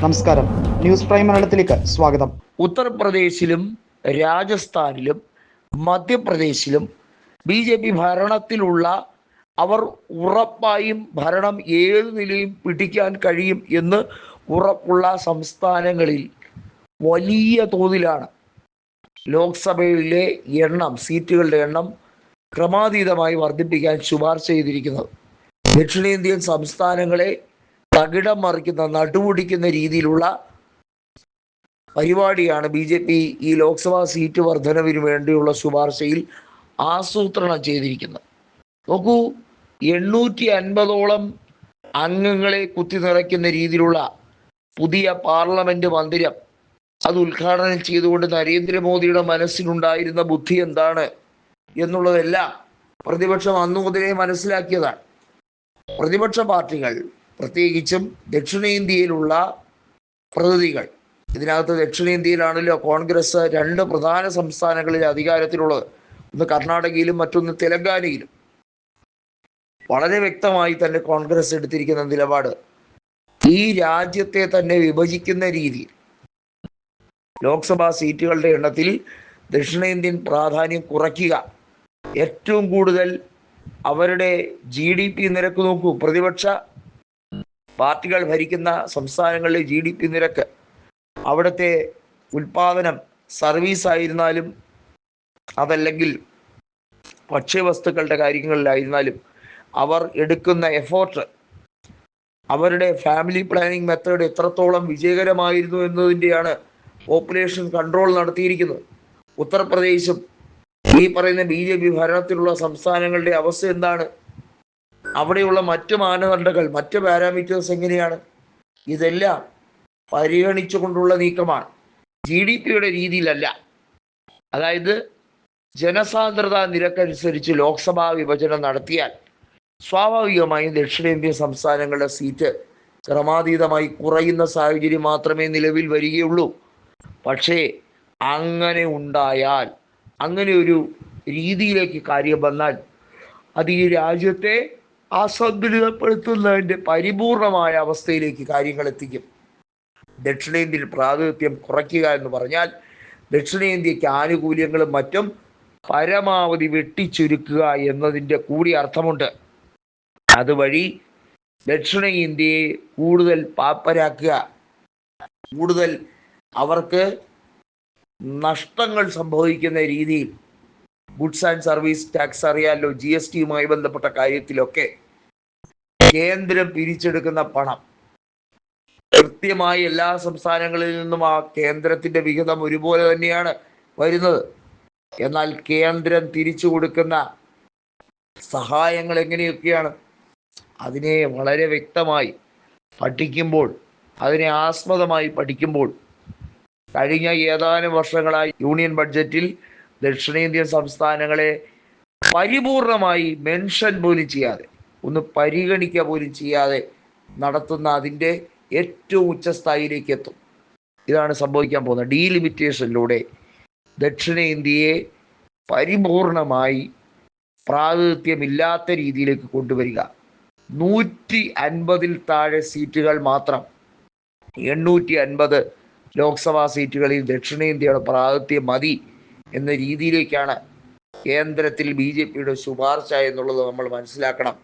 നമസ്കാരം, news prime മലയാളത്തിലേക്ക് സ്വാഗതം. ഉത്തർപ്രദേശിലും രാജസ്ഥാനിലും മധ്യപ്രദേശിലും BJP ഭരണത്തിലുള്ള അവർ ഉറപ്പായും ഭരണം ഏത് നിലയും പിടിക്കാൻ കഴിയും എന്ന് ഉറപ്പുള്ള സംസ്ഥാനങ്ങളിൽ വലിയ തോതിലാണ് ലോക്സഭയിലെ സീറ്റുകളുടെ എണ്ണം ക്രമാതീതമായി വർദ്ധിപ്പിക്കാൻ ശുപാർശ ചെയ്തിരിക്കുന്നത്. ദക്ഷിണേന്ത്യൻ സംസ്ഥാനങ്ങളെ തകിടം മറിക്കുന്ന, നടുവൊടിക്കുന്ന രീതിയിലുള്ള പരിപാടിയാണ് BJP ഈ ലോക്സഭാ സീറ്റ് വർധനവിന് വേണ്ടിയുള്ള ശുപാർശയിൽ ആസൂത്രണം ചെയ്തിരിക്കുന്നത്. നോക്കൂ, 850ഓളം അംഗങ്ങളെ കുത്തി നിറയ്ക്കുന്ന രീതിയിലുള്ള പുതിയ പാർലമെന്റ് മന്ദിരം അത് ഉദ്ഘാടനം ചെയ്തുകൊണ്ട് നരേന്ദ്രമോദിയുടെ മനസ്സിലുണ്ടായിരുന്ന ബുദ്ധി എന്താണ് എന്നുള്ളതെല്ലാം പ്രതിപക്ഷം അന്നു മുതലേ മനസ്സിലാക്കിയതാണ്. പ്രതിപക്ഷ പാർട്ടികൾ, പ്രത്യേകിച്ചും ദക്ഷിണേന്ത്യയിലുള്ള പ്രതിനിധികൾ, ഇതിനകത്ത് ദക്ഷിണേന്ത്യയിലാണല്ലോ കോൺഗ്രസ് 2 പ്രധാന സംസ്ഥാനങ്ങളിൽ അധികാരത്തിലുള്ളത്, ഒന്ന് കർണാടകയിലും മറ്റൊന്ന് തെലങ്കാനയിലും. വളരെ വ്യക്തമായി തന്നെ കോൺഗ്രസ് എടുത്തിരിക്കുന്ന നിലപാട് ഈ രാജ്യത്തെ തന്നെ വിഭജിക്കുന്ന രീതിയിൽ ലോക്സഭാ സീറ്റുകളുടെ എണ്ണത്തിൽ ദക്ഷിണേന്ത്യൻ പ്രാധാന്യം കുറയ്ക്കുക, ഏറ്റവും കൂടുതൽ അവരുടെ GDP നിരക്ക് നോക്കൂ, പ്രതിപക്ഷ പാർട്ടികൾ ഭരിക്കുന്ന സംസ്ഥാനങ്ങളിലെ GDP നിരക്ക്, അവിടുത്തെ ഉൽപാദനം, സർവീസ് ആയിരുന്നാലും അതല്ലെങ്കിൽ ഭക്ഷ്യവസ്തുക്കളുടെ കാര്യങ്ങളിലായിരുന്നാലും അവർ എടുക്കുന്ന എഫോർട്ട്, അവരുടെ ഫാമിലി പ്ലാനിങ് മെത്തേഡ് എത്രത്തോളം വിജയകരമായിരുന്നു എന്നതിൻ്റെയാണ് പോപ്പുലേഷൻ കൺട്രോൾ നടത്തിയിരിക്കുന്നത്. ഉത്തർപ്രദേശും ഈ പറയുന്ന BJP ഭരണത്തിലുള്ള സംസ്ഥാനങ്ങളുടെ അവസ്ഥ എന്താണ്? അവിടെയുള്ള മറ്റ് മാനദണ്ഡങ്ങൾ, മറ്റ് പാരാമീറ്റേഴ്സ് എങ്ങനെയാണ്? ഇതെല്ലാം പരിഗണിച്ചുകൊണ്ടുള്ള നീക്കമാണ്. GDPയുടെ രീതിയിലല്ല. അതായത് ജനസാന്ദ്രതാ നിരക്കനുസരിച്ച് ലോക്സഭാ വിഭജനം നടത്തിയാൽ സ്വാഭാവികമായും ദക്ഷിണേന്ത്യൻ സംസ്ഥാനങ്ങളുടെ സീറ്റ് ക്രമാതീതമായി കുറയുന്ന സാഹചര്യം മാത്രമേ നിലവിൽ വരികയുള്ളൂ. പക്ഷേ അങ്ങനെ ഉണ്ടായാൽ, അങ്ങനെ ഒരു രീതിയിലേക്ക് കാര്യം വന്നാൽ അത് ഈ രാജ്യത്തെ അസന്തുലിതപ്പെടുത്തുന്നതിൻ്റെ പരിപൂർണമായ അവസ്ഥയിലേക്ക് കാര്യങ്ങൾ എത്തിക്കും. ദക്ഷിണേന്ത്യയിൽ പ്രാതിനിധ്യം കുറയ്ക്കുക എന്ന് പറഞ്ഞാൽ ദക്ഷിണേന്ത്യക്ക് ആനുകൂല്യങ്ങളും മറ്റും പരമാവധി വെട്ടിച്ചുരുക്കുക എന്നതിൻ്റെ കൂടി അർത്ഥമുണ്ട്. അതുവഴി ദക്ഷിണേന്ത്യയെ കൂടുതൽ പാപ്പരാക്കുക, കൂടുതൽ അവർക്ക് നഷ്ടങ്ങൾ സംഭവിക്കുന്ന രീതിയിൽ. ഗുഡ്സ് ആൻഡ് സർവീസ് ടാക്സ് അറിയാമല്ലോ, GSTയുമായി ബന്ധപ്പെട്ട കാര്യത്തിലൊക്കെ കേന്ദ്രം പിരിച്ചെടുക്കുന്ന പണം കൃത്യമായി എല്ലാ സംസ്ഥാനങ്ങളിൽ നിന്നും ആ കേന്ദ്രത്തിന്റെ വിഹിതം ഒരുപോലെ തന്നെയാണ് വരുന്നത്. എന്നാൽ കേന്ദ്രം തിരിച്ചു കൊടുക്കുന്ന സഹായങ്ങൾ എങ്ങനെയൊക്കെയാണ്, അതിനെ വളരെ വ്യക്തമായി പഠിക്കുമ്പോൾ, അതിനെ ആസ്പദമായി പഠിക്കുമ്പോൾ, കഴിഞ്ഞ ഏതാനും വർഷങ്ങളായി യൂണിയൻ ബഡ്ജറ്റിൽ ദക്ഷിണേന്ത്യൻ സംസ്ഥാനങ്ങളെ പരിപൂർണമായി മെൻഷൻ പോലും ചെയ്യാതെ, ഒന്ന് പരിഗണിക്കുക പോലും ചെയ്യാതെ നടത്തുന്ന അതിൻ്റെ ഏറ്റവും ഉച്ചസ്ഥായിലേക്ക് എത്തും. ഇതാണ് സംഭവിക്കാൻ പോകുന്നത്. ഡീലിമിറ്റേഷനിലൂടെ ദക്ഷിണേന്ത്യയെ പരിപൂർണമായി പ്രാതിനിധ്യമില്ലാത്ത രീതിയിലേക്ക് കൊണ്ടുവരിക. 150-ൽ താഴെ സീറ്റുകൾ മാത്രം, 850 ലോക്സഭാ സീറ്റുകളിൽ ദക്ഷിണേന്ത്യയുടെ പ്രാതിനിധ്യം മതി എന്ന രീതിയിലേക്കാണ് കേന്ദ്രത്തിൽ BJPയുടെ ശുപാർശ എന്നുള്ളത് നമ്മൾ മനസ്സിലാക്കണം.